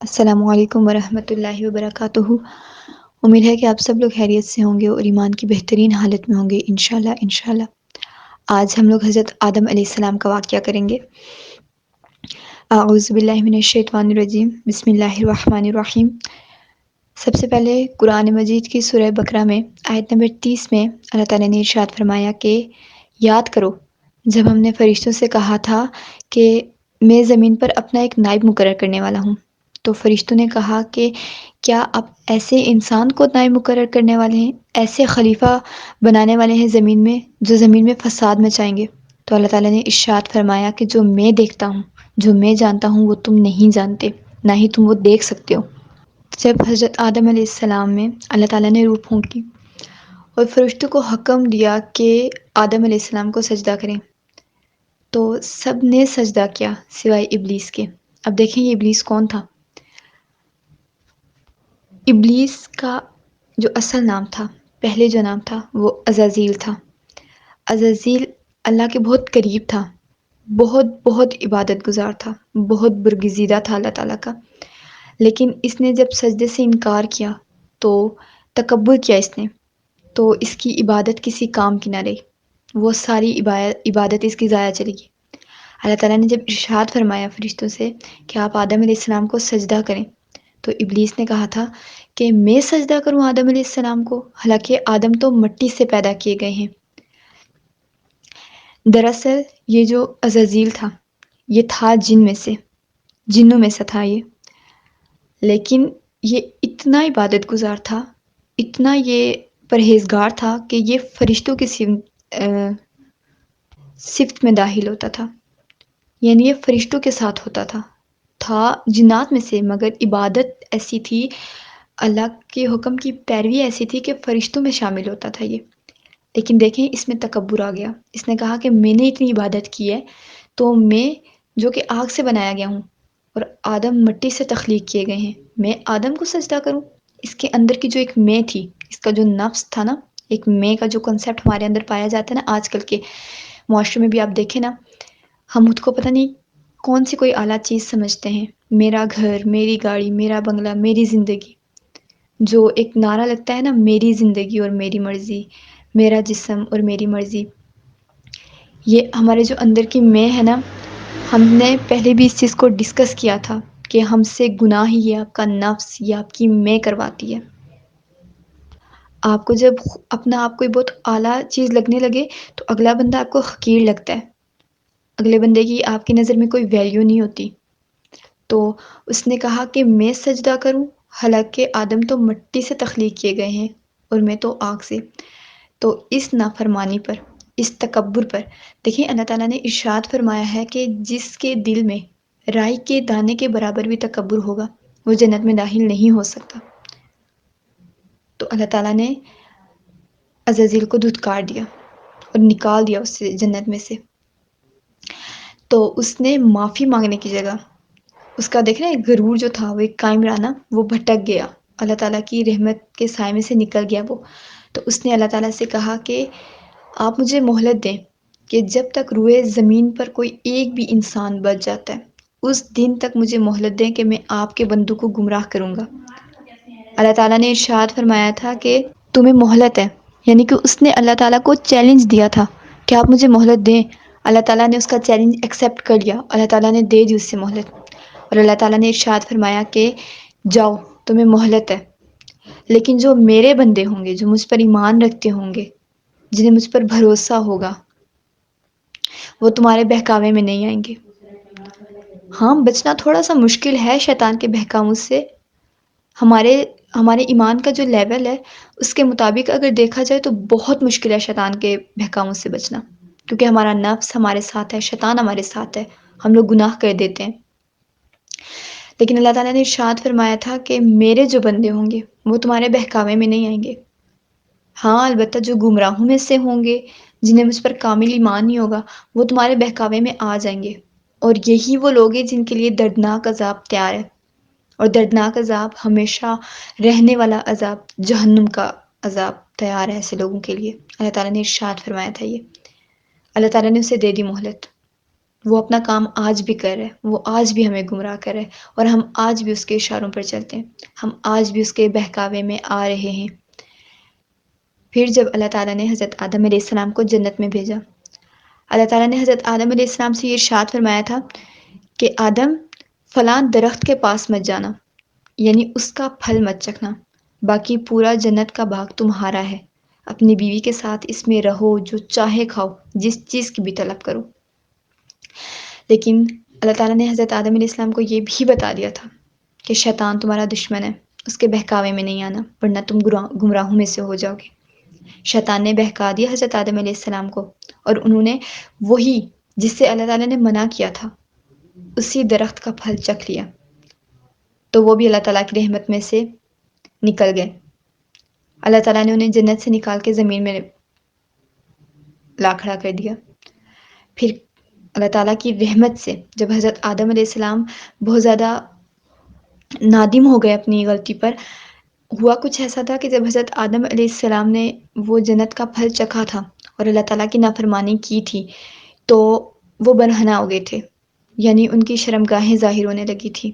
السلام علیکم ورحمۃ اللہ وبرکاتہ۔ امید ہے کہ آپ سب لوگ خیریت سے ہوں گے اور ایمان کی بہترین حالت میں ہوں گے انشاءاللہ انشاءاللہ۔ آج ہم لوگ حضرت آدم علیہ السلام کا واقعہ کریں گے۔ اعوذ باللہ من الشیطان الرجیم، بسم اللہ الرحمن الرحیم۔ سب سے پہلے قرآن مجید کی سورہ بقرہ میں آیت نمبر 30 میں اللہ تعالیٰ نے ارشاد فرمایا کہ یاد کرو جب ہم نے فرشتوں سے کہا تھا کہ میں زمین پر اپنا ایک نائب مقرر کرنے والا ہوں، تو فرشتوں نے کہا کہ کیا آپ ایسے انسان کو نائب مقرر کرنے والے ہیں، ایسے خلیفہ بنانے والے ہیں زمین میں جو زمین میں فساد مچائیں گے؟ تو اللہ تعالیٰ نے ارشاد فرمایا کہ جو میں دیکھتا ہوں، جو میں جانتا ہوں وہ تم نہیں جانتے، نہ ہی تم وہ دیکھ سکتے ہو۔ جب حضرت آدم علیہ السلام میں اللہ تعالیٰ نے روح پھونکی اور فرشتوں کو حکم دیا کہ آدم علیہ السلام کو سجدہ کریں، تو سب نے سجدہ کیا سوائے ابلیس کے۔ اب دیکھیں یہ ابلیس کون تھا؟ ابلیس کا جو اصل نام تھا، پہلے جو نام تھا وہ عزازیل تھا۔ عزازیل اللہ کے بہت قریب تھا، بہت بہت عبادت گزار تھا، بہت برگزیدہ تھا اللہ تعالیٰ کا۔ لیکن اس نے جب سجدے سے انکار کیا تو تکبر کیا اس نے، تو اس کی عبادت کسی کام کی نہ رہی، وہ ساری عبادت اس کی ضائع چلی گئی۔ اللہ تعالیٰ نے جب ارشاد فرمایا فرشتوں سے کہ آپ آدم علیہ السلام کو سجدہ کریں، تو ابلیس نے کہا تھا کہ میں سجدہ کروں آدم علیہ السلام کو، حالانکہ آدم تو مٹی سے پیدا کیے گئے ہیں۔ دراصل یہ جو عزازیل تھا یہ تھا جن میں سے، جنوں میں سے تھا یہ، لیکن یہ اتنا عبادت گزار تھا، اتنا یہ پرہیزگار تھا کہ یہ فرشتوں کی صفت میں داخل ہوتا تھا، یعنی یہ فرشتوں کے ساتھ ہوتا تھا جنات میں سے، مگر عبادت ایسی تھی، اللہ کے حکم کی پیروی ایسی تھی کہ فرشتوں میں شامل ہوتا تھا یہ۔ لیکن دیکھیں اس میں تکبر آ گیا، اس نے کہا کہ میں نے اتنی عبادت کی ہے تو میں جو کہ آگ سے بنایا گیا ہوں اور آدم مٹی سے تخلیق کیے گئے ہیں، میں آدم کو سجدہ کروں؟ اس کے اندر کی جو ایک میں تھی، اس کا جو نفس تھا نا، ایک میں کا جو کنسیپٹ ہمارے اندر پایا جاتا ہے نا، آج کل کے معاشرے میں بھی آپ دیکھیں نا، ہم خود کو پتہ نہیں کون سی کوئی اعلیٰ چیز سمجھتے ہیں، میرا گھر، میری گاڑی، میرا بنگلہ، میری زندگی، جو ایک نعرہ لگتا ہے نا، میری زندگی اور میری مرضی، میرا جسم اور میری مرضی، یہ ہمارے جو اندر کی میں ہے نا، ہم نے پہلے بھی اس چیز کو ڈسکس کیا تھا کہ ہم سے گناہ ہی یہ آپ کا نفس یا آپ کی میں کرواتی ہے۔ آپ کو جب اپنا آپ کوئی بہت اعلیٰ چیز لگنے لگے تو اگلا بندہ آپ کو حقیر لگتا ہے، اگلے بندے کی آپ کی نظر میں کوئی ویلیو نہیں ہوتی۔ تو اس نے کہا کہ میں سجدہ کروں، حالانکہ آدم تو مٹی سے تخلیق کیے گئے ہیں اور میں تو آگ سے۔ تو اس نافرمانی پر، اس تکبر پر دیکھیں اللہ تعالیٰ نے ارشاد فرمایا ہے کہ جس کے دل میں رائی کے دانے کے برابر بھی تکبر ہوگا وہ جنت میں داخل نہیں ہو سکتا۔ تو اللہ تعالیٰ نے عزازیل کو دھتکار دیا اور نکال دیا اس سے، جنت میں سے۔ تو اس نے معافی مانگنے کی جگہ اس کا دیکھ رہے ہیں غرور جو تھا، وہ ایک قائم رہا نا، وہ بھٹک گیا، اللہ تعالیٰ کی رحمت کے سائے میں سے نکل گیا وہ۔ تو اس نے اللہ تعالیٰ سے کہا کہ آپ مجھے مہلت دیں کہ جب تک روئے زمین پر کوئی ایک بھی انسان بچ جاتا ہے اس دن تک مجھے مہلت دیں کہ میں آپ کے بندوں کو گمراہ کروں گا۔ اللہ تعالیٰ نے ارشاد فرمایا تھا کہ تمہیں مہلت ہے، یعنی کہ اس نے اللہ تعالیٰ کو چیلنج دیا تھا کہ آپ مجھے مہلت دیں۔ اللہ تعالیٰ نے اس کا چیلنج ایکسیپٹ کر لیا، اللہ تعالیٰ نے دے دی اس سے مہلت، اور اللہ تعالیٰ نے ارشاد فرمایا کہ جاؤ تمہیں مہلت ہے، لیکن جو میرے بندے ہوں گے، جو مجھ پر ایمان رکھتے ہوں گے، جنہیں مجھ پر بھروسہ ہوگا، وہ تمہارے بہکاوے میں نہیں آئیں گے۔ ہاں بچنا تھوڑا سا مشکل ہے شیطان کے بہکاووں سے، ہمارے ایمان کا جو لیول ہے اس کے مطابق اگر دیکھا جائے تو بہت مشکل ہے شیطان کے بہکاووں سے بچنا، کیونکہ ہمارا نفس ہمارے ساتھ ہے، شیطان ہمارے ساتھ ہے، ہم لوگ گناہ کر دیتے ہیں۔ لیکن اللہ تعالیٰ نے ارشاد فرمایا تھا کہ میرے جو بندے ہوں گے وہ تمہارے بہکاوے میں نہیں آئیں گے۔ ہاں البتہ جو گمراہوں میں سے ہوں گے، جنہیں مجھ پر کامل ایمان نہیں ہوگا، وہ تمہارے بہکاوے میں آ جائیں گے، اور یہی وہ لوگ ہیں جن کے لیے دردناک عذاب تیار ہے، اور دردناک عذاب ہمیشہ رہنے والا عذاب، جہنم کا عذاب تیار ہے ایسے لوگوں کے لیے۔ اللہ تعالیٰ نے ارشاد فرمایا تھا یہ، اللہ تعالیٰ نے اسے دے دی مہلت۔ وہ اپنا کام آج بھی کر رہے ہیں، وہ آج بھی ہمیں گمراہ کر رہے ہیں، اور ہم آج بھی اس کے اشاروں پر چلتے ہیں، ہم آج بھی اس کے بہکاوے میں آ رہے ہیں۔ پھر جب اللہ تعالیٰ نے حضرت آدم علیہ السلام کو جنت میں بھیجا، اللہ تعالیٰ نے حضرت آدم علیہ السلام سے یہ ارشاد فرمایا تھا کہ آدم، فلاں درخت کے پاس مت جانا، یعنی اس کا پھل مت چکھنا، باقی پورا جنت کا باغ تمہارا ہے، اپنی بیوی کے ساتھ اس میں رہو، جو چاہے کھاؤ، جس چیز کی بھی طلب کرو۔ لیکن اللہ تعالیٰ نے حضرت آدم علیہ السلام کو یہ بھی بتا دیا تھا کہ شیطان تمہارا دشمن ہے، اس کے بہکاوے میں نہیں آنا، ورنہ تم گمراہوں میں سے ہو جاؤ گے۔ شیطان نے بہکا دیا حضرت آدم علیہ السلام کو، اور انہوں نے وہی جس سے اللہ تعالیٰ نے منع کیا تھا، اسی درخت کا پھل چکھ لیا، تو وہ بھی اللہ تعالیٰ کی رحمت میں سے نکل گئے۔ اللہ تعالیٰ نے انہیں جنت سے نکال کے زمین میں لا کھڑا کر دیا۔ پھر اللہ تعالیٰ کی رحمت سے جب حضرت آدم علیہ السلام بہت زیادہ نادم ہو گئے اپنی غلطی پر، ہوا کچھ ایسا تھا کہ جب حضرت آدم علیہ السلام نے وہ جنت کا پھل چکھا تھا اور اللہ تعالیٰ کی نافرمانی کی تھی، تو وہ برہنہ ہو گئے تھے، یعنی ان کی شرمگاہیں ظاہر ہونے لگی تھی،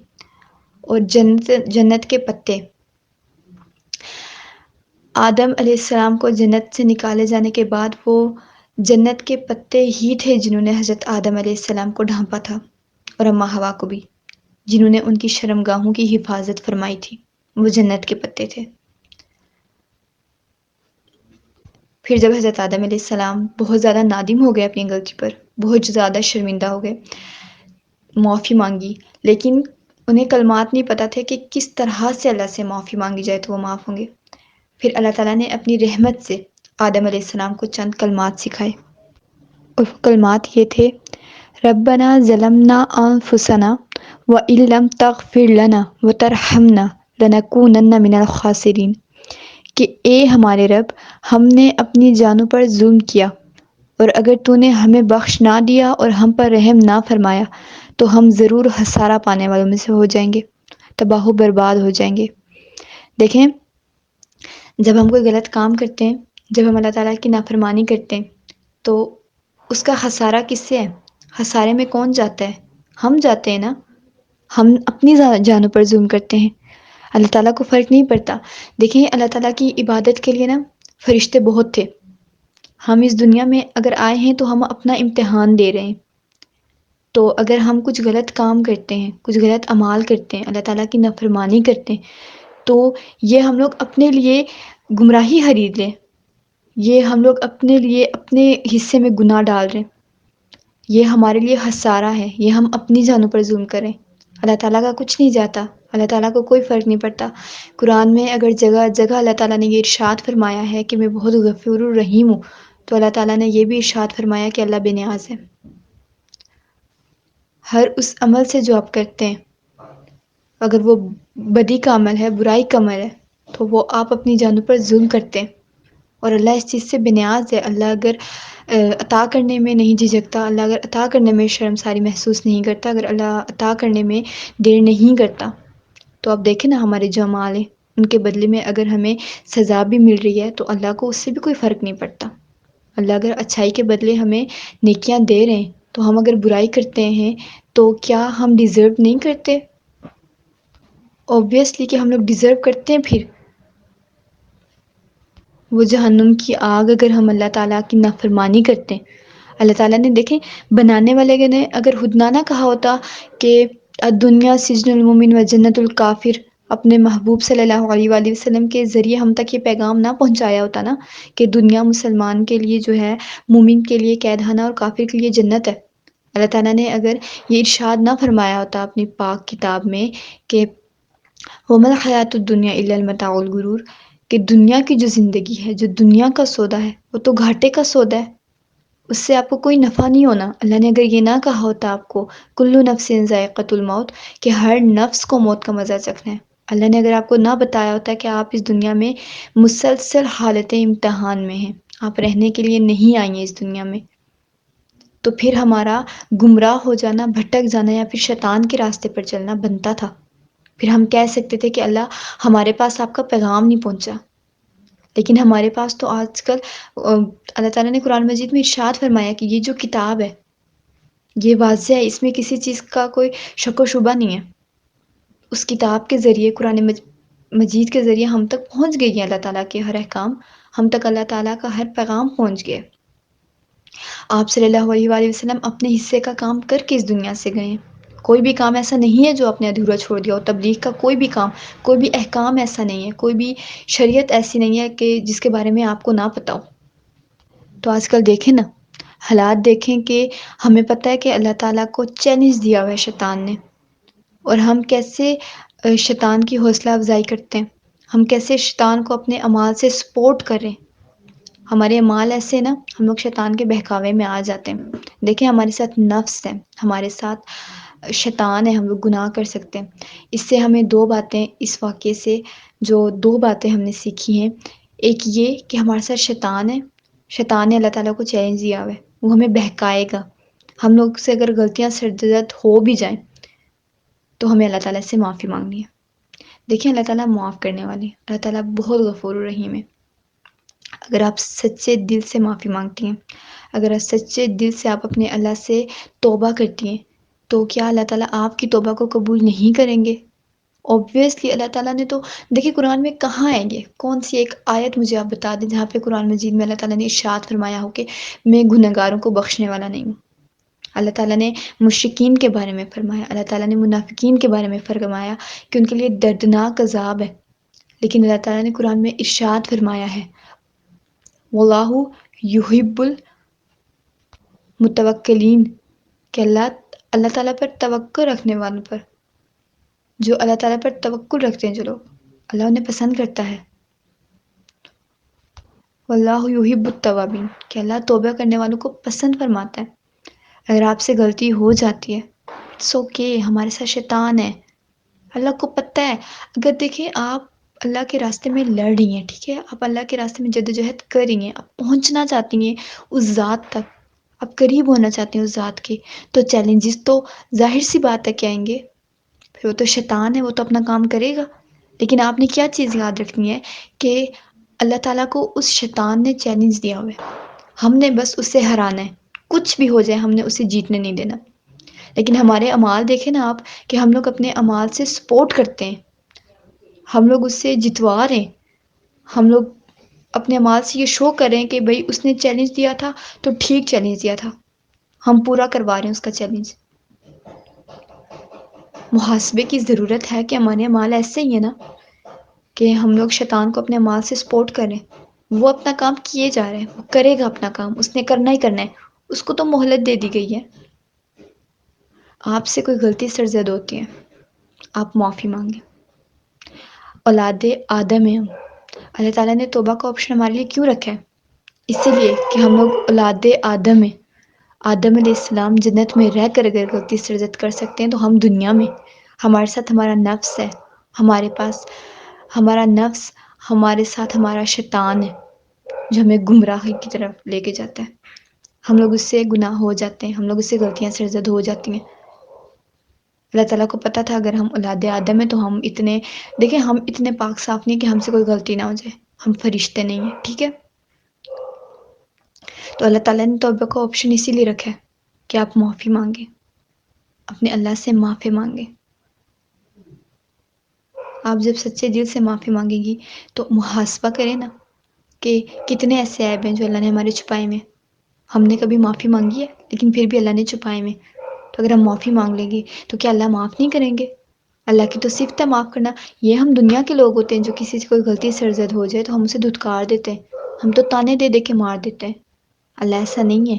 اور جنت کے پتے، آدم علیہ السلام کو جنت سے نکالے جانے کے بعد وہ جنت کے پتے ہی تھے جنہوں نے حضرت آدم علیہ السلام کو ڈھانپا تھا، اور اماں حوا کو بھی، جنہوں نے ان کی شرمگاہوں کی حفاظت فرمائی تھی، وہ جنت کے پتے تھے۔ پھر جب حضرت آدم علیہ السلام بہت زیادہ نادم ہو گئے اپنی غلطی پر، بہت زیادہ شرمندہ ہو گئے، معافی مانگی، لیکن انہیں کلمات نہیں پتہ تھے کہ کس طرح سے اللہ سے معافی مانگی جائے تو وہ معاف ہوں گے۔ پھر اللہ تعالیٰ نے اپنی رحمت سے آدم علیہ السلام کو چند کلمات سکھائے، اور وہ کلمات یہ تھے: ربنا ظلمنا انفسنا وان لم تغفر لنا وترحمنا لنکونن من الخاسرین، کہ اے ہمارے رب، ہم نے اپنی جانوں پر ظلم کیا، اور اگر تو نے ہمیں بخش نہ دیا اور ہم پر رحم نہ فرمایا تو ہم ضرور خسارہ پانے والوں میں سے ہو جائیں گے، تباہ و برباد ہو جائیں گے۔ دیکھیں، جب ہم کوئی غلط کام کرتے ہیں، جب ہم اللہ تعالیٰ کی نافرمانی کرتے ہیں، تو اس کا خسارہ کس سے ہے؟ خسارے میں کون جاتا ہے؟ ہم جاتے ہیں نا، ہم اپنی جانوں پر ظلم کرتے ہیں، اللہ تعالیٰ کو فرق نہیں پڑتا۔ دیکھیں، اللہ تعالیٰ کی عبادت کے لیے نا فرشتے بہت تھے، ہم اس دنیا میں اگر آئے ہیں تو ہم اپنا امتحان دے رہے ہیں، تو اگر ہم کچھ غلط کام کرتے ہیں، کچھ غلط اعمال کرتے ہیں، اللہ تعالیٰ کی نافرمانی کرتے ہیں، تو یہ ہم لوگ اپنے لیے گمراہی خرید لیں، یہ ہم لوگ اپنے لیے اپنے حصے میں گناہ ڈال رہے ہیں، یہ ہمارے لیے خسارہ ہے، یہ ہم اپنی جانوں پر ظلم کریں۔ اللہ تعالیٰ کا کچھ نہیں جاتا، اللہ تعالیٰ کو کوئی فرق نہیں پڑتا۔ قرآن میں اگر جگہ جگہ اللہ تعالیٰ نے یہ ارشاد فرمایا ہے کہ میں بہت غفور الرحیم ہوں، تو اللہ تعالیٰ نے یہ بھی ارشاد فرمایا کہ اللہ بے نیاز ہے۔ ہر اس عمل سے جو آپ کرتے ہیں، اگر وہ بدی کا عمل ہے، برائی کا عمل ہے، تو وہ آپ اپنی جانوں پر ظلم کرتے ہیں، اور اللہ اس چیز سے بے نیاز ہے۔ اللہ اگر عطا کرنے میں نہیں جھجکتا، اللہ اگر عطا کرنے میں شرمساری محسوس نہیں کرتا، اگر اللہ عطا کرنے میں دیر نہیں کرتا، تو آپ دیکھیں نا ہمارے جو اعمال ہیں ان کے بدلے میں اگر ہمیں سزا بھی مل رہی ہے تو اللہ کو اس سے بھی کوئی فرق نہیں پڑتا۔ اللہ اگر اچھائی کے بدلے ہمیں نیکیاں دے رہے ہیں، تو ہم اگر برائی کرتے ہیں تو کیا ہم ڈیزرو نہیں کرتے؟ اوبویسلی کہ ہم لوگ ڈیزرو کرتے ہیں۔ پھر وہ جہنم کی آگ اگر ہم اللہ تعالیٰ کی نافرمانی کرتے ہیں، اللہ تعالیٰ نے دیکھیں بنانے والے نے اگر خودنا نہ کہا ہوتا کہ الدنیا سجن المومن و جنت الکافر، اپنے محبوب صلی اللہ علیہ وآلہ وسلم کے ذریعے ہم تک یہ پیغام نہ پہنچایا ہوتا نا کہ دنیا مسلمان کے لیے جو ہے مومن کے لیے قید خانہ اور کافر کے لیے جنت ہے، اللہ تعالیٰ نے اگر یہ ارشاد نہ فرمایا ہوتا اپنی پاک کتاب میں کہ وَمَا الْحَيَاةُ الدُّنْيَا إِلَّا الْمَتَاعُ الْغُرُورُ، کہ دنیا کی جو زندگی ہے، جو دنیا کا سودا ہے، وہ تو گھاٹے کا سودا ہے، اس سے آپ کو کوئی نفع نہیں ہونا۔ اللہ نے اگر یہ نہ کہا ہوتا آپ کو کلُّ نَفْسٍ ذائقۃُ الموت، کہ ہر نفس کو موت کا مزہ چکھنا ہے، اللہ نے اگر آپ کو نہ بتایا ہوتا کہ آپ اس دنیا میں مسلسل حالت امتحان میں ہیں، آپ رہنے کے لیے نہیں آئی ہیں اس دنیا میں، تو پھر ہمارا گمراہ ہو جانا، بھٹک جانا، یا پھر شیطان کے راستے پر چلنا بنتا تھا۔ پھر ہم کہہ سکتے تھے کہ اللہ ہمارے پاس آپ کا پیغام نہیں پہنچا، لیکن ہمارے پاس تو آج کل اللہ تعالیٰ نے قرآن مجید میں ارشاد فرمایا کہ یہ جو کتاب ہے، یہ واضح ہے، اس میں کسی چیز کا کوئی شک و شبہ نہیں ہے۔ اس کتاب کے ذریعے، قرآن مجید کے ذریعے ہم تک پہنچ گئی ہے اللہ تعالیٰ کے ہر احکام، ہم تک اللہ تعالیٰ کا ہر پیغام پہنچ گیا۔ آپ صلی اللہ علیہ وآلہ وسلم اپنے حصے کا کام کر کے اس دنیا سے گئے ہیں۔ کوئی بھی کام ایسا نہیں ہے جو آپ نے ادھورا چھوڑ دیا ہو۔ تبلیغ کا کوئی بھی کام، کوئی بھی احکام ایسا نہیں ہے، کوئی بھی شریعت ایسی نہیں ہے کہ جس کے بارے میں آپ کو نہ پتہ ہو۔ تو آج کل دیکھیں نا، حالات دیکھیں کہ ہمیں پتہ ہے کہ اللہ تعالیٰ کو چیلنج دیا ہوا ہے شیطان نے، اور ہم کیسے شیطان کی حوصلہ افزائی کرتے ہیں، ہم کیسے شیطان کو اپنے اعمال سے سپورٹ کریں۔ ہمارے اعمال ایسے نا، ہم لوگ شیطان کے بہکاوے میں آ جاتے ہیں۔ دیکھیں ہمارے ساتھ نفس ہے، ہمارے ساتھ شیطان ہے، ہم لوگ گناہ کر سکتے ہیں۔ اس سے ہمیں دو باتیں، اس واقعے سے جو دو باتیں ہم نے سیکھی ہیں، ایک یہ کہ ہمارے ساتھ شیطان ہے، شیطان نے اللہ تعالیٰ کو چیلنج دیا ہوا ہے، وہ ہمیں بہکائے گا۔ ہم لوگ سے اگر غلطیاں سرزد ہو بھی جائیں تو ہمیں اللہ تعالیٰ سے معافی مانگنی ہے۔ دیکھیں اللہ تعالیٰ معاف کرنے والے ہیں، اللہ تعالیٰ بہت غفور الرحیم ہے۔ اگر آپ سچے دل سے معافی مانگتی ہیں، اگر آپ سچے دل سے آپ اپنے اللہ سے توبہ کرتی ہیں، تو کیا اللہ تعالیٰ آپ کی توبہ کو قبول نہیں کریں گے؟ اوبویسلی اللہ تعالیٰ نے تو، دیکھیں قرآن میں کہاں ہے یہ، کون سی ایک آیت مجھے آپ بتا دیں جہاں پہ قرآن مجید میں اللہ تعالیٰ نے ارشاد فرمایا ہو کہ میں گنہگاروں کو بخشنے والا نہیں ہوں۔ اللہ تعالیٰ نے مشرکین کے بارے میں فرمایا، اللہ تعالیٰ نے منافقین کے بارے میں فرمایا کہ ان کے لیے دردناک عذاب ہے، لیکن اللہ تعالیٰ نے قرآن میں ارشاد فرمایا ہے واللہ یحب المتوکلین، کہ اللہ تعالیٰ پر توکل رکھنے والوں پر، جو اللہ تعالیٰ پر توکل رکھتے ہیں جو لوگ، اللہ انہیں پسند کرتا ہے۔ واللہ یحب التوابین، کہ اللہ توبہ کرنے والوں کو پسند فرماتا ہے۔ اگر آپ سے غلطی ہو جاتی ہے، اٹس اوکے، ہمارے ساتھ شیطان ہے، اللہ کو پتہ ہے۔ اگر دیکھیں آپ اللہ کے راستے میں لڑ رہی ہیں، ٹھیک ہے، آپ اللہ کے راستے میں جدوجہد کر رہی ہیں، آپ پہنچنا چاہتی ہیں اس ذات تک، آپ قریب ہونا چاہتی ہیں اس ذات کے، تو چیلنجز تو ظاہر سی بات ہے کہ آئیں گے، پھر وہ تو شیطان ہے، وہ تو اپنا کام کرے گا۔ لیکن آپ نے کیا چیز یاد رکھنی ہے کہ اللہ تعالیٰ کو اس شیطان نے چیلنج دیا ہوا ہے، ہم نے بس اسے ہرانا ہے، کچھ بھی ہو جائے ہم نے اسے جیتنے نہیں دینا۔ لیکن ہمارے اعمال دیکھیں نا آپ، کہ ہم لوگ اپنے اعمال سے سپورٹ کرتے ہیں، ہم لوگ اس سے جتوا رہے ہیں، ہم لوگ اپنے اعمال سے یہ شو کر رہے ہیں کہ بھئی اس نے چیلنج دیا تھا تو ٹھیک چیلنج دیا تھا، ہم پورا کروا رہے ہیں اس کا چیلنج۔ محاسبے کی ضرورت ہے کہ ہمارے اعمال ایسے ہی ہیں نا کہ ہم لوگ شیطان کو اپنے اعمال سے سپورٹ کریں، وہ اپنا کام کیے جا رہے ہیں، وہ کرے گا اپنا کام، اس نے کرنا ہی کرنا ہے، اس کو تو مہلت دے دی گئی ہے۔ آپ سے کوئی غلطی سرزد ہوتی ہے، آپ معافی مانگیں۔ اولاد آدم ہیں ہم، اللہ تعالیٰ نے توبہ کا آپشن ہمارے لیے کیوں رکھا ہے؟ اسی لیے کہ ہم لوگ اولاد آدم ہیں۔ آدم علیہ السلام جنت میں رہ کر اگر غلطی سرزد کر سکتے ہیں تو ہم دنیا میں، ہمارے ساتھ ہمارا نفس ہے، ہمارے پاس ہمارا نفس، ہمارے ساتھ ہمارا شیطان ہے جو ہمیں گمراہی کی طرف لے کے جاتا ہے، ہم لوگ اس سے گناہ ہو جاتے ہیں، ہم لوگ اس سے غلطیاں سرزد ہو جاتی ہیں۔ اللہ تعالیٰ کو پتہ تھا اگر ہم اولاد آدم ہیں تو ہم اتنے، دیکھیں ہم اتنے پاک صاف نہیں کہ ہم سے کوئی غلطی نہ ہو جائے، ہم فرشتے نہیں ہیں، ٹھیک ہے۔ تو اللہ تعالیٰ نے توبہ کا آپشن اسی لیے رکھا ہے کہ آپ معافی مانگیں، اپنے اللہ سے معافی مانگیں۔ آپ جب سچے دل سے معافی مانگیں گی تو محاسبہ کریں نا کہ کتنے ایسے عیب ہیں جو اللہ نے ہمارے چھپائے میں، ہم نے کبھی معافی مانگی ہے لیکن پھر بھی اللہ نے چھپائے میں، تو اگر ہم معافی مانگ لیں گے تو کیا اللہ معاف نہیں کریں گے؟ اللہ کی تو صفت ہے معاف کرنا۔ یہ ہم دنیا کے لوگ ہوتے ہیں جو کسی سے کوئی غلطی سرزد ہو جائے تو ہم اسے دھتکار دیتے ہیں، ہم تو تانے دے دے کے مار دیتے ہیں۔ اللہ ایسا نہیں ہے۔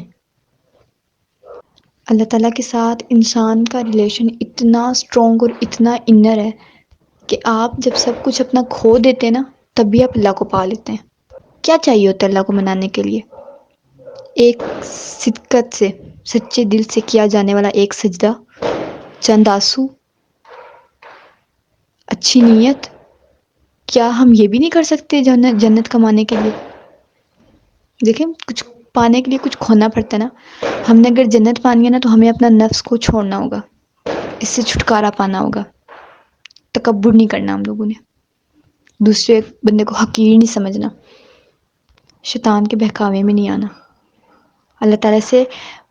اللہ تعالیٰ کے ساتھ انسان کا ریلیشن اتنا اسٹرانگ اور اتنا انر ہے کہ آپ جب سب کچھ اپنا کھو دیتے ہیں نا تب بھی آپ اللہ کو پا لیتے ہیں۔ کیا چاہیے ہوتا ہے اللہ کو منانے کے لیے؟ ایک صدقت سے، سچے دل سے کیا جانے والا ایک سجدہ، چند آنسو، اچھی نیت۔ کیا ہم یہ بھی نہیں کر سکتے جنت کمانے کے لیے؟ دیکھیں کچھ پانے کے لیے کچھ کھونا پڑتا ہے نا، ہم نے اگر جنت پانی ہے نا تو ہمیں اپنا نفس کو چھوڑنا ہوگا، اس سے چھٹکارا پانا ہوگا، تکبر نہیں کرنا ہم لوگوں نے، دوسرے بندے کو حقیر نہیں سمجھنا، شیطان کے بہکاوے میں نہیں آنا، اللہ تعالیٰ سے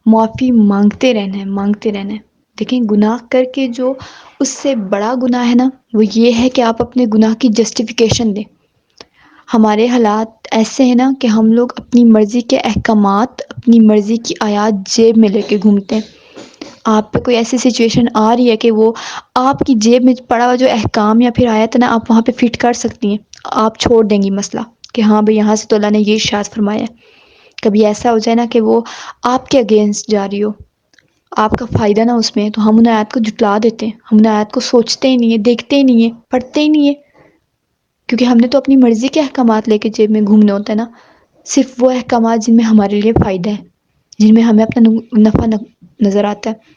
معافی مانگتے رہنا ہے، مانگتے رہنا ہے۔ دیکھیں گناہ کر کے جو اس سے بڑا گناہ ہے نا، وہ یہ ہے کہ آپ اپنے گناہ کی جسٹیفیکیشن دیں۔ ہمارے حالات ایسے ہیں نا کہ ہم لوگ اپنی مرضی کے احکامات، اپنی مرضی کی آیات جیب میں لے کے گھومتے ہیں۔ آپ پہ کوئی ایسی سچویشن آ رہی ہے کہ وہ آپ کی جیب میں پڑا ہوا جو احکام یا پھر آیت ہے نا، آپ وہاں پہ فٹ کر سکتی ہیں، آپ چھوڑ دیں گی مسئلہ کہ ہاں بھئی یہاں سے تو اللہ نے یہ ارشاد فرمایا ہے۔ کبھی ایسا ہو جائے نا کہ وہ آپ کے اگینسٹ جا رہی ہو، آپ کا فائدہ نہ اس میں ہے، تو ہم ان آیات کو جھٹلا دیتے ہیں، ہم ان آیات کو سوچتے ہی نہیں ہیں، دیکھتے ہی نہیں ہیں، پڑھتے ہی نہیں ہیں، کیونکہ ہم نے تو اپنی مرضی کے احکامات لے کے جیب میں گھومنا ہوتا ہے نا۔ صرف وہ احکامات جن میں ہمارے لیے فائدہ ہے، جن میں ہمیں اپنا نفع نظر آتا ہے۔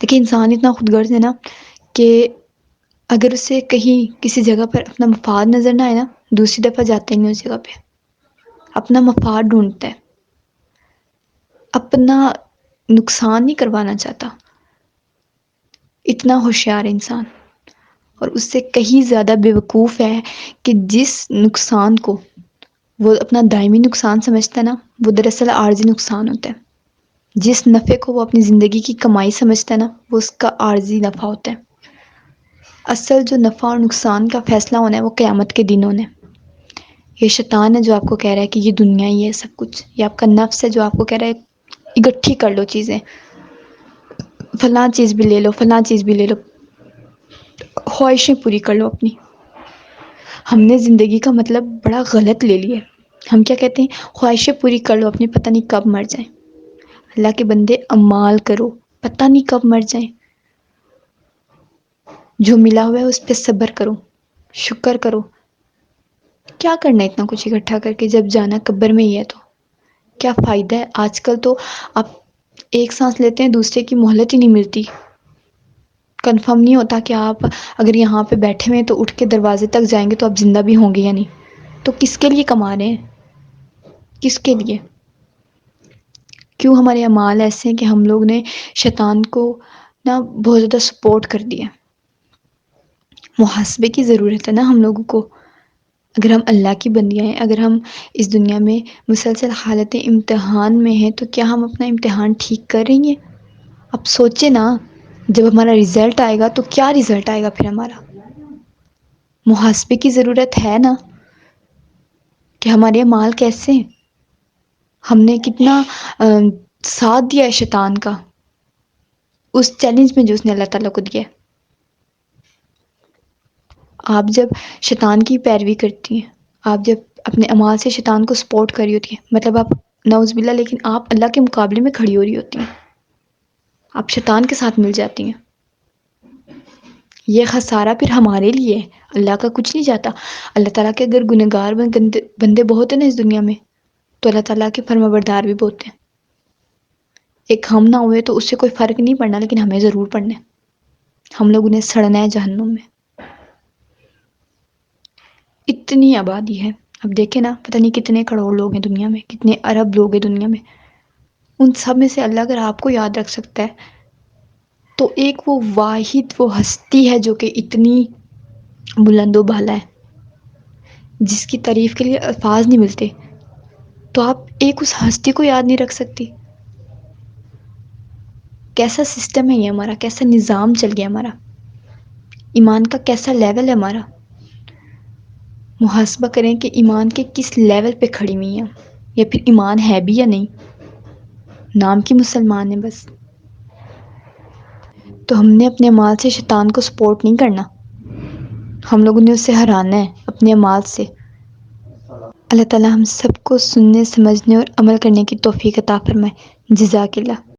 دیکھیں انسان اتنا خود غرض ہے نا کہ اگر اسے کہیں کسی جگہ پر اپنا مفاد نظر نہ آئے نا، دوسری دفعہ جاتا ہی نہیں اس جگہ پہ، اپنا مفاد ڈھونڈتا ہے، اپنا نقصان نہیں کروانا چاہتا۔ اتنا ہوشیار انسان، اور اس سے کہیں زیادہ بیوقوف ہے کہ جس نقصان کو وہ اپنا دائمی نقصان سمجھتا ہے نا، وہ دراصل عارضی نقصان ہوتا ہے۔ جس نفع کو وہ اپنی زندگی کی کمائی سمجھتا ہے نا، وہ اس کا عارضی نفع ہوتا ہے۔ اصل جو نفع اور نقصان کا فیصلہ ہونا ہے وہ قیامت کے دن ہونا ہے۔ یہ شیطان ہے جو آپ کو کہہ رہا ہے کہ یہ دنیا ہی ہے سب کچھ، یہ آپ کا نفس ہے جو آپ کو کہہ رہا ہے اکٹھی کر لو چیزیں، فلاں چیز بھی لے لو، فلاں چیز بھی لے لو، خواہشیں پوری کر لو اپنی۔ ہم نے زندگی کا مطلب بڑا غلط لے لیا ہے۔ ہم کیا کہتے ہیں؟ خواہشیں پوری کر لو اپنی، پتہ نہیں کب مر جائیں۔ اللہ کے بندے اعمال کرو، پتہ نہیں کب مر جائیں۔ جو ملا ہوا ہے اس پہ صبر کرو، شکر کرو۔ کیا کرنا ہے اتنا کچھ اکٹھا کر کے جب جانا قبر میں ہی ہے؟ تو کیا فائدہ ہے؟ آج کل تو آپ ایک سانس لیتے ہیں دوسرے کی مہلت ہی نہیں ملتی، کنفرم نہیں ہوتا کہ آپ اگر یہاں پہ بیٹھے ہوئے تو اٹھ کے دروازے تک جائیں گے تو آپ زندہ بھی ہوں گے یا نہیں۔ تو کس کے لیے کما رہے ہیں؟ کس کے لیے؟ کیوں ہمارے اعمال ایسے ہیں کہ ہم لوگ نے شیطان کو نا بہت زیادہ سپورٹ کر دیا۔ محاسبے کی ضرورت ہے نا ہم لوگوں کو۔ اگر ہم اللہ کی بندیاں ہیں، اگر ہم اس دنیا میں مسلسل حالت امتحان میں ہیں، تو کیا ہم اپنا امتحان ٹھیک کر رہی ہیں؟ اب سوچے نا، جب ہمارا رزلٹ آئے گا تو کیا رزلٹ آئے گا پھر ہمارا؟ محاسبے کی ضرورت ہے نا کہ ہمارے اعمال کیسے ہیں، ہم نے کتنا ساتھ دیا ہے شیطان کا اس چیلنج میں جو اس نے اللہ تعالیٰ کو دیا ہے۔ آپ جب شیطان کی پیروی کرتی ہیں، آپ جب اپنے اعمال سے شیطان کو سپورٹ کر رہی ہوتی ہیں، مطلب آپ نعوذ باللہ، لیکن آپ اللہ کے مقابلے میں کھڑی ہو رہی ہوتی ہیں، آپ شیطان کے ساتھ مل جاتی ہیں۔ یہ خسارہ پھر ہمارے لیے ہے، اللہ کا کچھ نہیں جاتا۔ اللہ تعالیٰ کے اگر گنہگار بندے بہت ہیں نا اس دنیا میں، تو اللہ تعالیٰ کے فرمانبردار بھی بہت ہیں۔ ایک ہم نہ ہوئے تو اس سے کوئی فرق نہیں پڑنا، لیکن ہمیں ضرور پڑنا ہے۔ ہم لوگ انہیں سڑنا ہے جہنم میں۔ اتنی آبادی ہے، اب دیکھیں نا، پتہ نہیں کتنے کروڑ لوگ ہیں دنیا میں، کتنے ارب لوگ ہیں دنیا میں۔ ان سب میں سے اللہ اگر آپ کو یاد رکھ سکتا ہے تو ایک وہ واحد وہ ہستی ہے جو کہ اتنی بلند و بالا ہے، جس کی تعریف کے لیے الفاظ نہیں ملتے، تو آپ ایک اس ہستی کو یاد نہیں رکھ سکتی؟ کیسا سسٹم ہے یہ ہمارا، کیسا نظام چل گیا ہمارا، ایمان کا کیسا لیول ہے ہمارا؟ محاسبہ کریں کہ ایمان کے کس لیول پہ کھڑی ہوئی ہیں، یا پھر ایمان ہے بھی یا نہیں، نام کی مسلمان ہے بس۔ تو ہم نے اپنے اعمال سے شیطان کو سپورٹ نہیں کرنا، ہم لوگوں نے اسے ہرانا ہے اپنے اعمال سے۔ اللہ تعالیٰ ہم سب کو سننے، سمجھنے اور عمل کرنے کی توفیق عطا فرمائے۔ جزاک اللہ۔